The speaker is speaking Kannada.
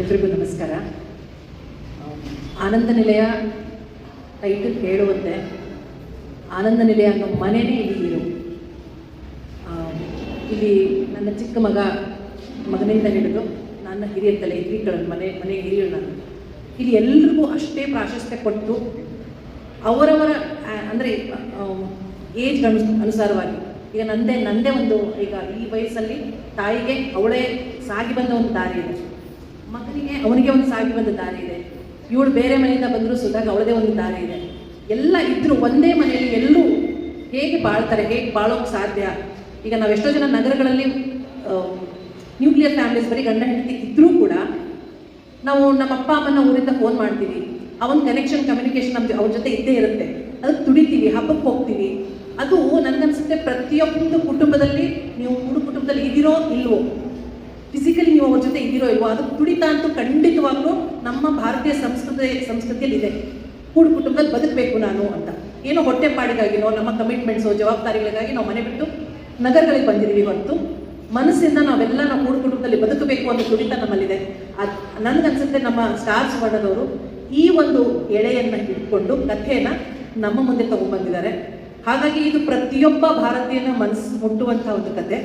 ಎಲ್ರಿಗೂ ನಮಸ್ಕಾರ. ಆನಂದ ನಿಲಯ ಟೈಟಲ್ ಹೇಳುವಂತೆ ಆನಂದ ನಿಲಯ ಅನ್ನೋ ಮನೆಯೇ ಇಲ್ಲಿ ಇರು. ಇಲ್ಲಿ ನನ್ನ ಚಿಕ್ಕ ಮಗನಿಂದ ಹಿಡಿದು ನನ್ನ ಹಿರಿಯ ಹಿರಿಗಳನ್ನು ಮನೆ ಹಿರಿಯರು ನಾನು ಇಲ್ಲಿ ಎಲ್ರಿಗೂ ಅಷ್ಟೇ ಪ್ರಾಶಸ್ತ್ಯ ಕೊಟ್ಟು ಅವರವರ ಅಂದರೆ ಏಜ್ ಅನುಸಾರವಾಗಿ ಈಗ ನಂದೇ ಒಂದು ಈಗ ಈ ವಯಸ್ಸಲ್ಲಿ ತಾಯಿಗೆ ಅವಳೇ ಸಾಗಿ ಬಂದ ಒಂದು ದಾರಿ ಇದೆ, ಮಗನಿಗೆ ಅವನಿಗೆ ಒಂದು ಸಾಗಿ ಬಂದ ದಾರಿ ಇದೆ, ಇವಳು ಬೇರೆ ಮನೆಯಿಂದ ಬಂದರೂ ಸುಧಾಗ ಅವಳದೇ ಒಂದು ದಾರಿ ಇದೆ. ಎಲ್ಲ ಇದ್ದರೂ ಒಂದೇ ಮನೆಯಲ್ಲಿ ಎಲ್ಲೂ ಹೇಗೆ ಬಾಳ್ತಾರೆ, ಹೇಗೆ ಬಾಳೋಕ್ಕೆ ಸಾಧ್ಯ? ಈಗ ನಾವು ಎಷ್ಟೋ ಜನ ನಗರಗಳಲ್ಲಿ ನ್ಯೂಕ್ಲಿಯರ್ ಫ್ಯಾಮಿಲೀಸ್ ಬರೀ ಗಂಡ ಹೆಂಡತಿ ಇದ್ದರೂ ಕೂಡ ನಾವು ನಮ್ಮ ಅಪ್ಪ ಅಮ್ಮನ ಊರಿಂದ ಫೋನ್ ಮಾಡ್ತೀವಿ, ಅವನ ಕನೆಕ್ಷನ್ ಕಮ್ಯುನಿಕೇಶನ್ ನಮ್ಗೆ ಅವ್ರ ಜೊತೆ ಇದ್ದೇ ಇರುತ್ತೆ, ಅದಕ್ಕೆ ತುಡಿತೀವಿ, ಹಬ್ಬಕ್ಕೆ ಹೋಗ್ತೀವಿ. ಅದು ನನಗನ್ಸುತ್ತೆ ಪ್ರತಿಯೊಂದು ಕುಟುಂಬದಲ್ಲಿ ನೀವು ಕುಟುಂಬದಲ್ಲಿ ಇದ್ದೀರೋ ಇಲ್ವೋ, ಫಿಸಿಕಲಿ ನೀವು ಅವ್ರ ಜೊತೆ ಇದ್ದೀರೋ ಇಲ್ವೋ, ಅದಕ್ಕೆ ತುಡಿತ ಅಂತೂ ಖಂಡಿತವಾಗ್ಲೂ ನಮ್ಮ ಭಾರತೀಯ ಸಂಸ್ಕೃತಿಯಲ್ಲಿ ಇದೆ. ಕುಟುಂಬದಲ್ಲಿ ಬದುಕಬೇಕು ನಾನು ಅಂತ, ಏನೋ ಹೊಟ್ಟೆಪಾಡಿಗಾಗಿನೋ ನಮ್ಮ ಕಮಿಟ್ಮೆಂಟ್ಸು ಜವಾಬ್ದಾರಿಗಳಿಗಾಗಿ ನಾವು ಮನೆ ಬಿಟ್ಟು ನಗರಗಳಿಗೆ ಬಂದಿದ್ದೀವಿ ಹೊರತು ಮನಸ್ಸಿಂದ ನಾವು ಕುಟುಂಬದಲ್ಲಿ ಬದುಕಬೇಕು ಅನ್ನೋ ತುಡಿತ ನಮ್ಮಲ್ಲಿದೆ. ನನಗನ್ಸುತ್ತೆ ನಮ್ಮ ಸ್ಟಾರ್ ಸುವರ್ಣದವರು ಈ ಒಂದು ಎಳೆಯನ್ನು ಇಟ್ಕೊಂಡು ಕಥೆಯನ್ನು ನಮ್ಮ ಮುಂದೆ ತಗೊಂಡ್ಬಂದಿದ್ದಾರೆ. ಹಾಗಾಗಿ ಇದು ಪ್ರತಿಯೊಬ್ಬ ಭಾರತೀಯನ ಮನಸ್ಸು ಮುಟ್ಟುವಂಥ ಒಂದು ಕತೆ.